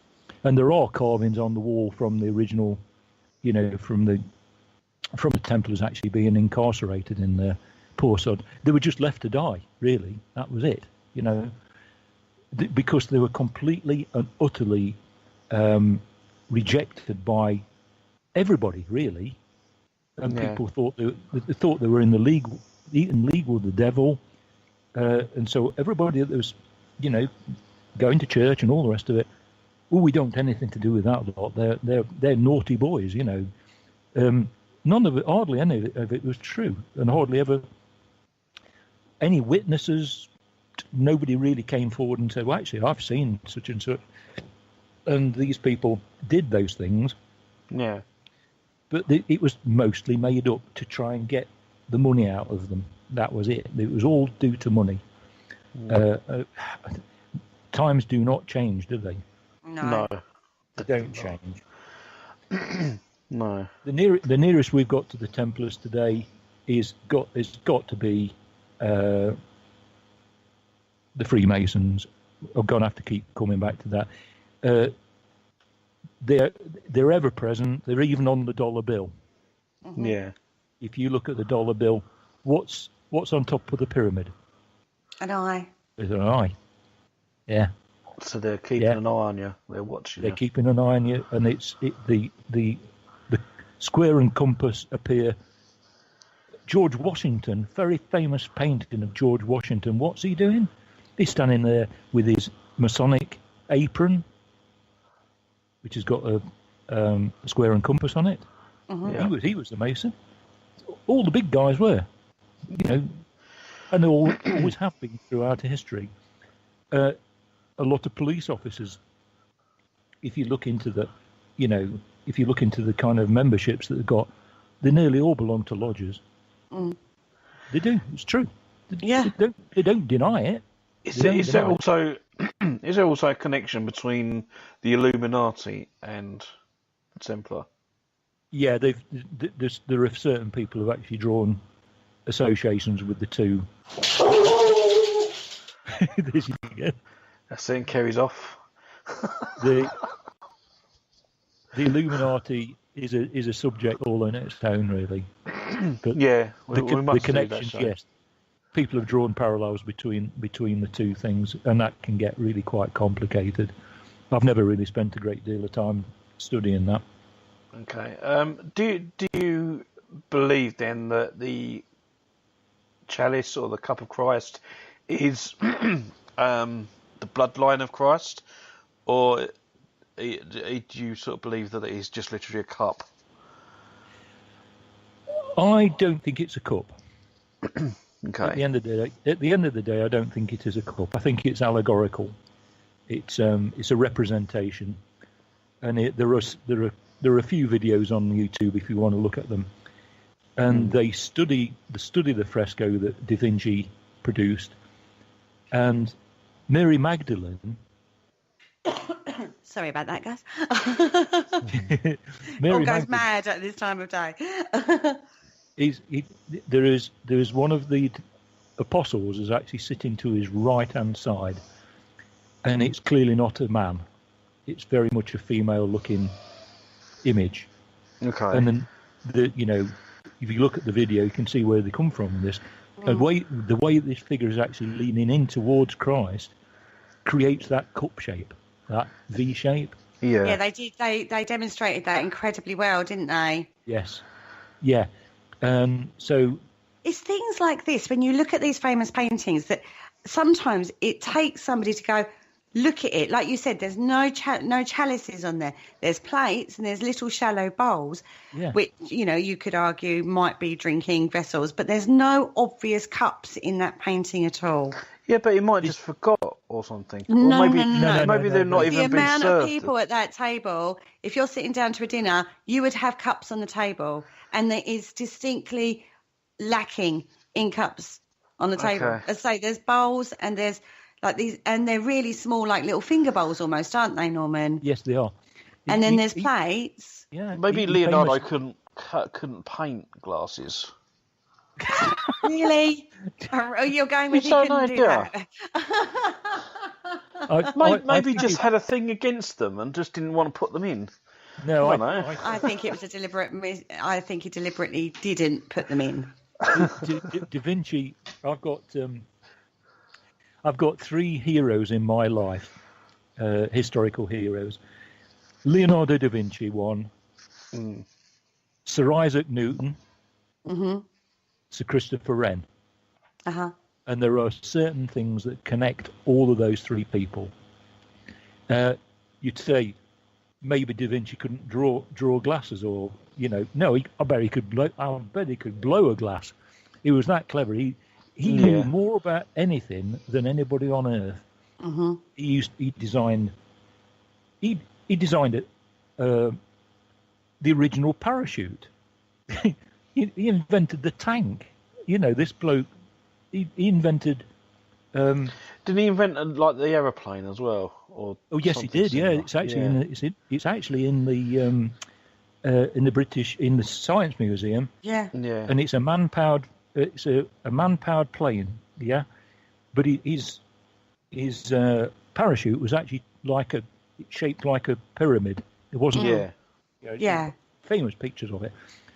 And there are carvings on the wall from the original, from the Templars actually being incarcerated in there. Poor sod. They were just left to die, really. That was it, because they were completely and utterly rejected by everybody, really. And people thought they were in league with the devil. And so everybody that was, going to church and all the rest of it, we don't have anything to do with that lot. They're naughty boys, none of it, hardly any of it was true, and hardly ever any witnesses. Nobody really came forward and said, "Well, actually, I've seen such and such," and these people did those things. Yeah, but it was mostly made up to try and get the money out of them. That was it. It was all due to money. Times do not change, do they? No. They don't change. No. The nearest we've got to the Templars today is got to be the Freemasons. I'm going to have to keep coming back to that. They're ever present. They're even on the dollar bill. Mm-hmm. Yeah. If you look at the dollar bill, what's on top of the pyramid? An eye. There's an eye. Yeah. So they're keeping an eye on you. They're watching you. They're keeping an eye on you, and the square and compass appear. George Washington, very famous painting of George Washington. What's he doing? He's standing there with his Masonic apron, which has got a square and compass on it. Mm-hmm. Yeah. He was the Mason. All the big guys were, and they always have been throughout history. A lot of police officers, if you look into the kind of memberships that they've got, they nearly all belong to lodges. Mm. They do. It's true. They don't deny it. Is there also a connection between the Illuminati and Templar? Yeah, there are certain people who've actually drawn associations with the two. There's you again. That's it. Kerry's off. The Illuminati is a subject all on its own, really. But the connections, yes. People have drawn parallels between the two things, and that can get really quite complicated. I've never really spent a great deal of time studying that. Okay. Do you believe then that the chalice or the cup of Christ is the bloodline of Christ, or do you sort of believe that it is just literally a cup? I don't think it's a cup. Okay. At the end of the day, I don't think it is a cup. I think it's allegorical. It's a representation, and there are a few videos on YouTube if you want to look at them, and they study the fresco that Da Vinci produced, and Mary Magdalene. Sorry about that, guys. Mary All goes mad at this time of day. There is one of the apostles is actually sitting to his right hand side, and it's clearly not a man. It's very much a female looking image. Okay. And then if you look at the video, you can see where they come from in this. And the way this figure is actually leaning in towards Christ creates that cup shape, that V shape. Yeah. Yeah, they did. They demonstrated that incredibly well, didn't they? Yes. Yeah. So it's things like this, when you look at these famous paintings, that sometimes it takes somebody to go, look at it. Like you said, there's no chalices on there. There's plates and there's little shallow bowls, which, you could argue might be drinking vessels, but there's no obvious cups in that painting at all. Yeah, but he might just forgot or something. No. Maybe they're not even the been amount served. of people at that table, if you're sitting down to a dinner, you would have cups on the table, and there is distinctly lacking in cups on the table. Okay. As I say, there's bowls and there's like these, and they're really small, like little finger bowls almost, aren't they, Norman? yes, they are. And then there's plates. Yeah. Maybe Leonardo couldn't paint glasses. Really? You're going with You he don't couldn't do know, that? Maybe just had a thing against them and just didn't want to put them in. No, I don't know. I think it was a deliberate. I think he deliberately didn't put them in. Da Vinci. I've got three heroes in my life, historical heroes. Leonardo da Vinci, one. Sir Isaac Newton. Mm-hmm. Sir Christopher Wren. Uh-huh. And there are certain things that connect all of those three people. You'd say maybe Da Vinci couldn't draw glasses, or no, I bet he could blow a glass. He was that clever. He knew more about anything than anybody on earth. Mm-hmm. He designed it, the original parachute. He invented the tank. This bloke, he invented. Didn't he invent the aeroplane as well? Or yes, he did. Yeah, it's actually it's actually in the Science Museum. Yeah. And it's a man-powered. It's a man-powered plane. Yeah, but his parachute was actually shaped like a pyramid. It wasn't. Yeah. Famous pictures of it.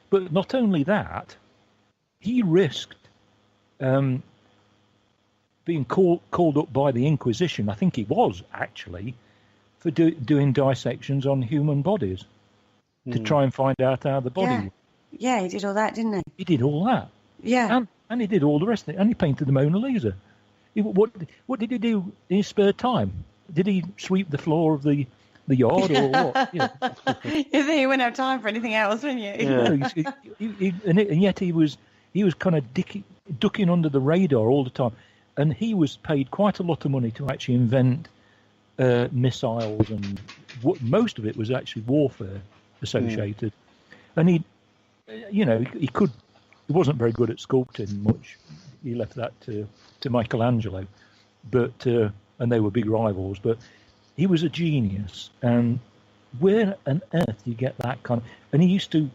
But not only that, he risked being called up by the Inquisition. I think he was actually for doing dissections on human bodies to try and find out how the body was. Yeah, he did all that, didn't he? He did all that. Yeah. And he did all the rest of it. And he painted the Mona Lisa. What did he do in his spare time? Did he sweep the floor of the yard or what? You think you wouldn't have time for anything else, wouldn't you? Yeah. And yet he was kind of ducking under the radar all the time. And he was paid quite a lot of money to actually invent missiles, and most of it was actually warfare associated. And he wasn't very good at sculpting much. He left that to Michelangelo, but and they were big rivals. But he was a genius. And where on earth do you get that kind of? And he used to,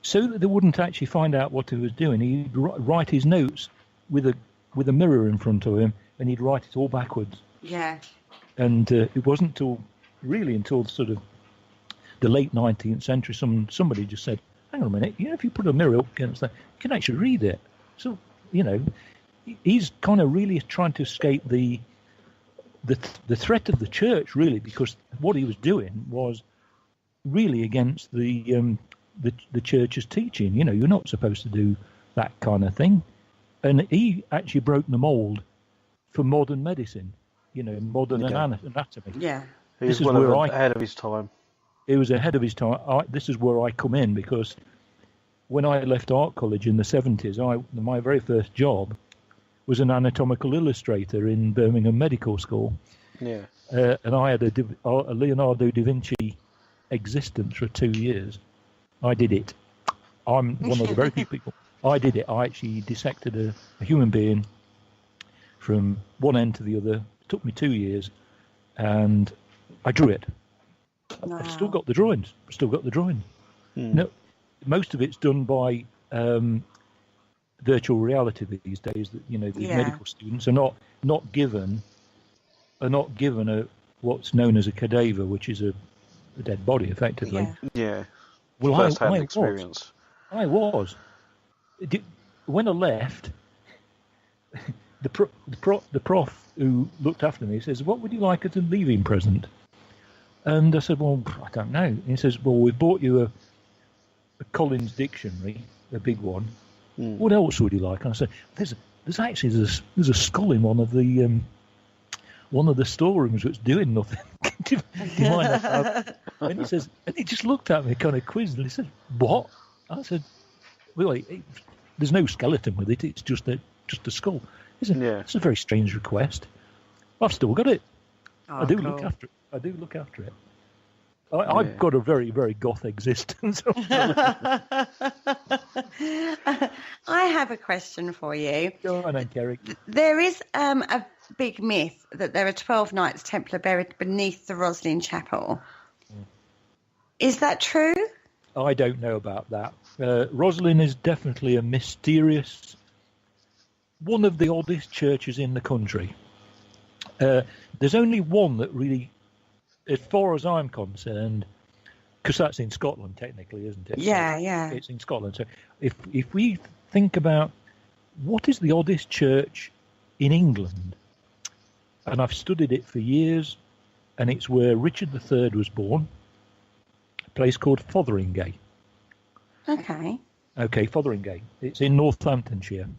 so that they wouldn't actually find out what he was doing, he'd write his notes with a mirror in front of him, and he'd write it all backwards. Yeah. And it wasn't until sort of the late 19th century, somebody just said, hang on a minute, if you put a mirror up against that, you can actually read it. So, he's kind of really trying to escape the threat of the church, really, because what he was doing was really against the church's teaching. You know, you're not supposed to do that kind of thing. And he actually broke the mold for modern medicine, you know, modern anatomy. Yeah. He was ahead of his time. He was ahead of his time. This is where I come in, because when I left art college in the 70s, my very first job was an anatomical illustrator in Birmingham Medical School. Yeah. And I had a Leonardo da Vinci existence for 2 years. I did it. I'm one of the very few people. I did it. I actually dissected a human being from one end to the other. It took me 2 years, and I drew it. Wow. I've still got the drawings. No, most of it's done by virtual reality these days. That, you know, the medical students are not given what's known as a cadaver, which is a dead body, effectively. Yeah. Well, first-hand experience. I was. When I left, the prof who looked after me says, "What would you like as a leaving present?" And I said, "Well, I don't know." And he says, "Well, we bought you a Collins dictionary, a big one. What else would you like?" And I said, "There's a skull in one of the storerooms that's doing nothing. Do you mind that?" And he says, and he just looked at me kind of quizzed, and he said, "What?" I said, "Well, there's no skeleton with it. It's just a skull." He said, "It's a very strange request. I've still got it. I do look after it. I've got a very, very goth existence." I have a question for you. Go on, Kerry. There is a big myth that there are 12 Knights Templar buried beneath the Roslin Chapel. Is that true? I don't know about that. Roslin is definitely a mysterious, one of the oddest churches in the country. There's only one that really, as far as I'm concerned, because that's in Scotland technically, isn't it? Yeah. It's in Scotland. So if we think about what is the oddest church in England, and I've studied it for years, and it's where Richard III was born, a place called Fotheringay. Okay, Fotheringay. It's in Northamptonshire.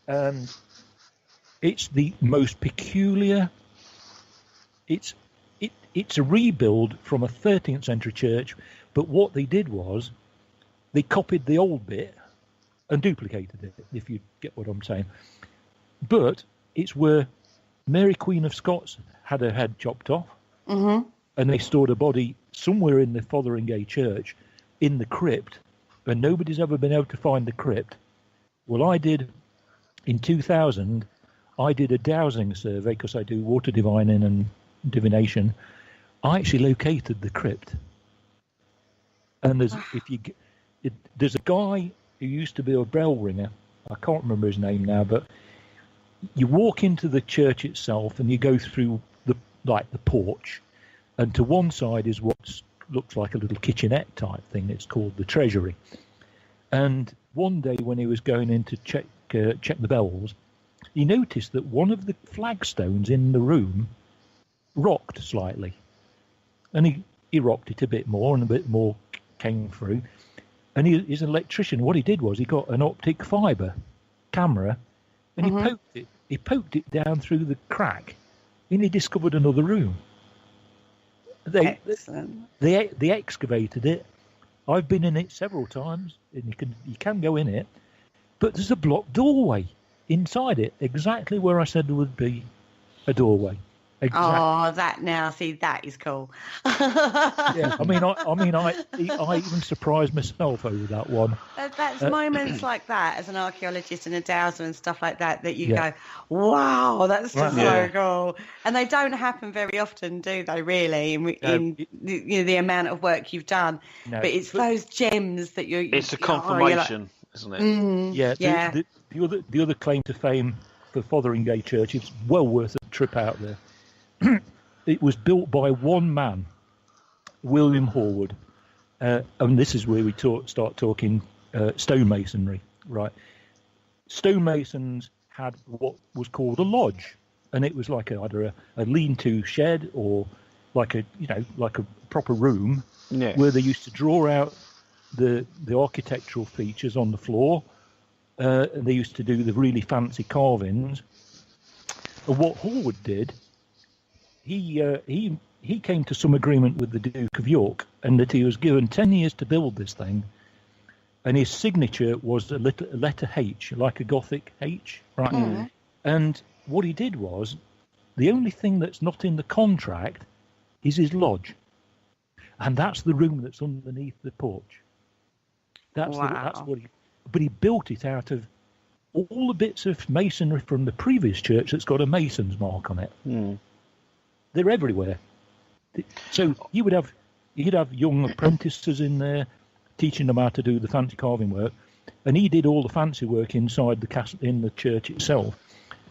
And it's the most peculiar. It's a rebuild from a 13th century church, but what they did was they copied the old bit and duplicated it, if you get what I'm saying. But it's where Mary Queen of Scots had her head chopped off, and they stored a body somewhere in the Fotheringay church in the crypt, and nobody's ever been able to find the crypt. Well, in 2000, I did a dowsing survey because I do water divining and divination. I actually located the crypt, and there's a guy who used to be a bell ringer. I can't remember his name now, but you walk into the church itself, and you go through the porch, and to one side is what looks like a little kitchenette type thing. It's called the treasury. And one day when he was going in to check the bells, he noticed that one of the flagstones in the room rocked slightly. And he rocked it a bit more, and a bit more came through. And he's an electrician. What he did was he got an optic fibre camera, and he poked it down through the crack, and he discovered another room. They excavated it. I've been in it several times, and you can go in it, but there's a blocked doorway inside it, exactly where I said there would be a doorway. Exactly. Oh, that is cool. Yeah, I even surprised myself over that one. That's moments like that as an archaeologist and a dowser and stuff like that you go, wow, that's just so cool. And they don't happen very often, do they? Really, in the amount of work you've done. No, but it's those gems that you're. It's a confirmation, isn't it? Mm, The other claim to fame for Fotheringay Church, it's well worth a trip out there. It was built by one man, William Horwood, and this is where we start talking stonemasonry, right? Stonemasons had what was called a lodge, and it was like either a lean-to shed or like a proper room, where they used to draw out the architectural features on the floor. And they used to do the really fancy carvings. And what Hallward did, he came to some agreement with the Duke of York, and that he was given 10 years to build this thing. And his signature was a letter H, like a Gothic H, right? Mm. And what he did was, the only thing that's not in the contract is his lodge. And that's the room that's underneath the porch. That's what he... But he built it out of all the bits of masonry from the previous church that's got a mason's mark on it. Mm. They're everywhere. So you'd have young apprentices in there teaching them how to do the fancy carving work, and he did all the fancy work inside the castle, in the church itself.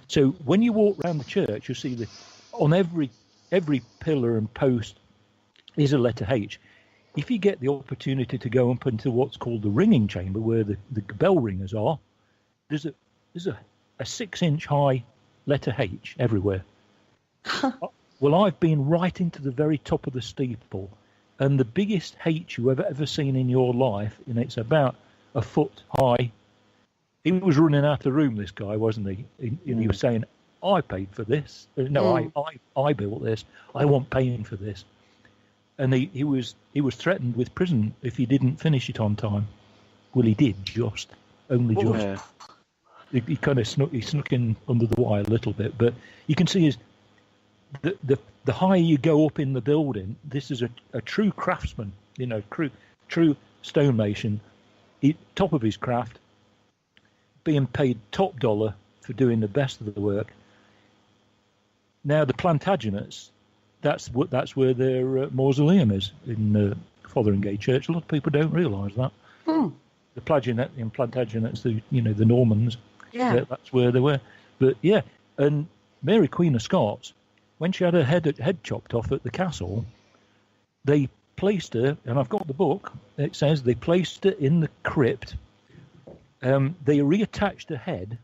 So when you walk around the church, you see that on every pillar and post is a letter H. If you get the opportunity to go up into what's called the ringing chamber, where the bell ringers are, there's a 6-inch high letter H everywhere. Well, I've been right into the very top of the steeple, and the biggest H you have ever seen in your life, and it's about a foot high. He was running out of the room, this guy, wasn't he? And he was saying, "I paid for this. No, I built this. I want paying for this." And he was threatened with prison if he didn't finish it on time. Well, he did, only just. Yeah. He kind of snuck in under the wire a little bit, but you can see the higher you go up in the building, this is a true craftsman, true stonemason, top of his craft, being paid top dollar for doing the best of the work. Now the Plantagenets. That's where their mausoleum is in Fotheringay Church. A lot of people don't realise that. Hmm. The Plantagenets, the Normans. Yeah, that's where they were. But yeah, and Mary Queen of Scots, when she had her head chopped off at the castle, they placed her, and I've got the book. It says they placed her in the crypt. They reattached her head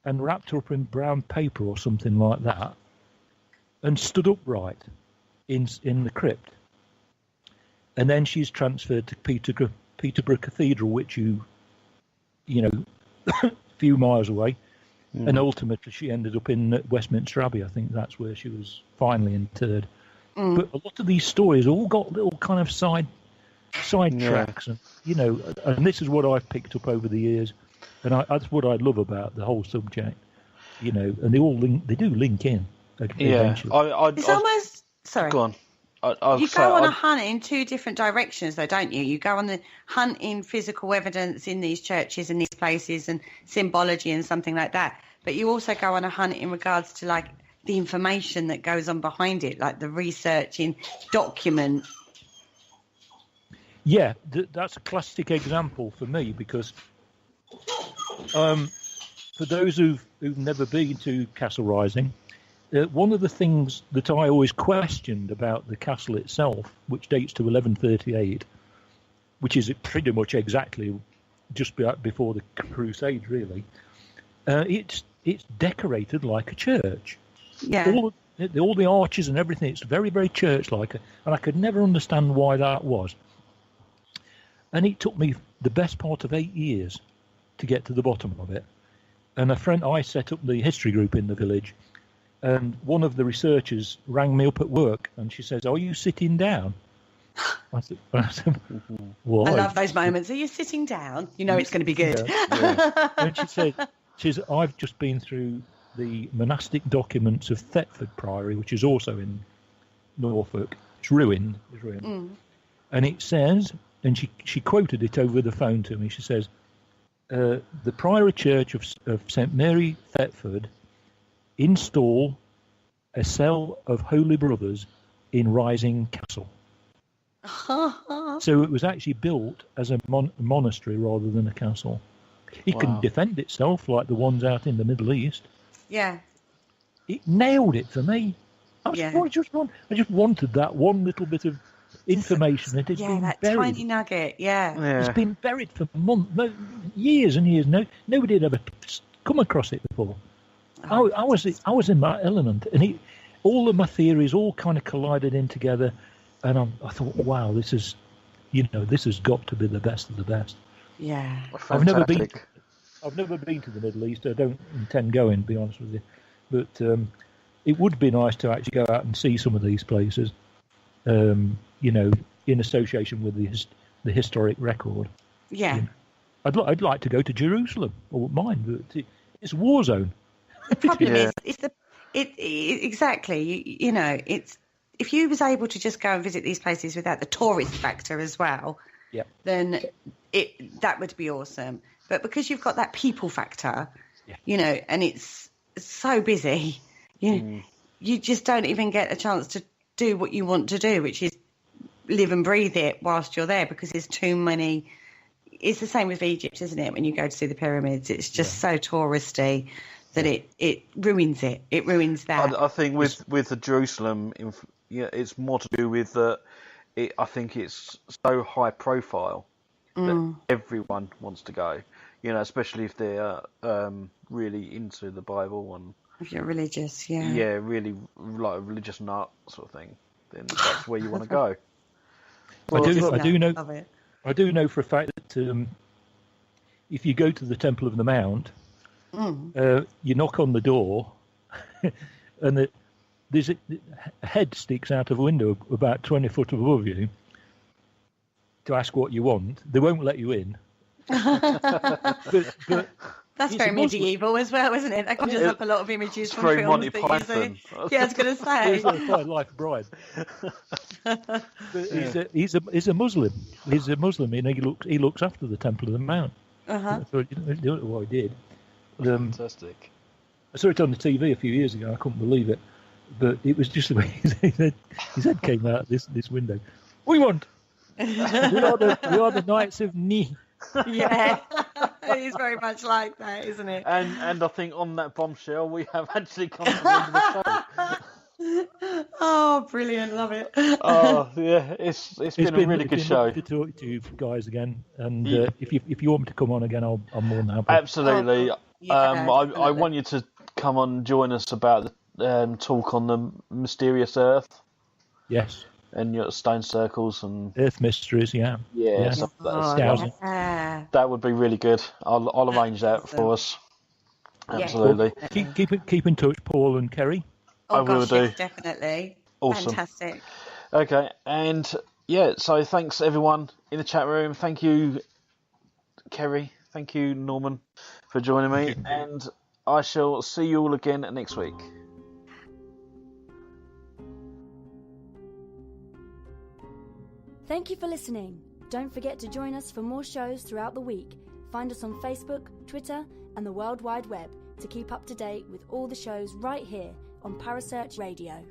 and wrapped her up in brown paper or something like that, and stood upright in the crypt. And then she's transferred to Peterborough Cathedral, which a few miles away. Mm. And ultimately she ended up in Westminster Abbey. I think that's where she was finally interred. Mm. But a lot of these stories all got little kind of side tracks, and and this is what I've picked up over the years, and that's what I love about the whole subject. And they do link in. Yeah, it's almost... Sorry. Go on. You go on a hunt in two different directions, though, don't you? You go on the hunt in physical evidence in these churches and these places and symbology and something like that. But you also go on a hunt in regards to, like, the information that goes on behind it, like the research in document. Yeah, that's a classic example for me because for those who've never been to Castle Rising, one of the things that I always questioned about the castle itself, which dates to 1138, which is pretty much exactly just before the Crusades, really, it's decorated like a church. Yeah. All the arches and everything, it's very, very church-like, and I could never understand why that was. And it took me the best part of 8 years to get to the bottom of it. And I set up the history group in the village, and one of the researchers rang me up at work, and she says, "Are you sitting down?" I said "Why?" I love those moments. Are you sitting down? It's going to be good. Yeah. And she said, "I've just been through the monastic documents of Thetford Priory, which is also in Norfolk. It's ruined. Mm. And it says," and she quoted it over the phone to me, she says, "The Priory Church of St. Mary, Thetford, install a cell of Holy Brothers in Rising Castle." So it was actually built as a monastery rather than a castle. It can defend itself like the ones out in the Middle East. Yeah. It nailed it for me. I just wanted that one little bit of information that had been that buried. Tiny nugget, yeah. It's been buried for years and years. Nobody had ever come across it before. I was in my element, and all of my theories all kind of collided in together, and I thought, wow, this has got to be the best of the best. Yeah, I've never been to the Middle East. I don't intend going, to be honest with you, but it would be nice to actually go out and see some of these places. In association with the historic record. Yeah. I'd like to go to Jerusalem, or mine, but it's a war zone. The problem is, exactly. It's if you was able to just go and visit these places without the tourist factor as well, then that would be awesome. But because you've got that people factor, and it's so busy, you just don't even get a chance to do what you want to do, which is live and breathe it whilst you're there, because there's too many. It's the same with Egypt, isn't it? When you go to see the pyramids, it's just so touristy that it ruins it. It ruins that. I think with the Jerusalem, it's more to do with that. I think it's so high profile that everyone wants to go. Especially if they're really into the Bible and if you're religious, really like a religious nut sort of thing. Then that's where you want to go. Well, I do know for a fact that if you go to the Temple of the Mount, you knock on the door, and there's a head sticks out of a window about 20 foot above you to ask what you want. They won't let you in. but that's very medieval as well, isn't it? That conjures up a lot of images from films Monty that Python. Yeah, I was going to say. Like a bride. But he's a Muslim. He's a Muslim, and he looks after the Temple of the Mount. So I don't know what he did. Fantastic. I saw it on the TV a few years ago. I couldn't believe it, but it was just the way his head came out this window. We want. We are the Knights of Ni. Yeah, it is very much like that, isn't it? And I think on that bombshell, we have actually come to the end of the show. Oh, brilliant! Love it. Oh, yeah, it's been a really good show. Lovely to talk to you guys again, and if you want me to come on again, I'm more than happy. Absolutely. Absolutely. I want you to come on and join us about the talk on the mysterious Earth. Yes. And your stone circles and Earth mysteries, stuff like that. That would be really good. I'll arrange that for us. Absolutely. Keep in touch, Paul and Kerry. I will do. Yes, definitely. Awesome. Fantastic. Okay, and so thanks everyone in the chat room. Thank you, Kerry. Thank you, Norman, for joining me. And I shall see you all again next week. Thank you for listening. Don't forget to join us for more shows throughout the week. Find us on Facebook, Twitter, and the World Wide Web to keep up to date with all the shows right here on Parasearch Radio.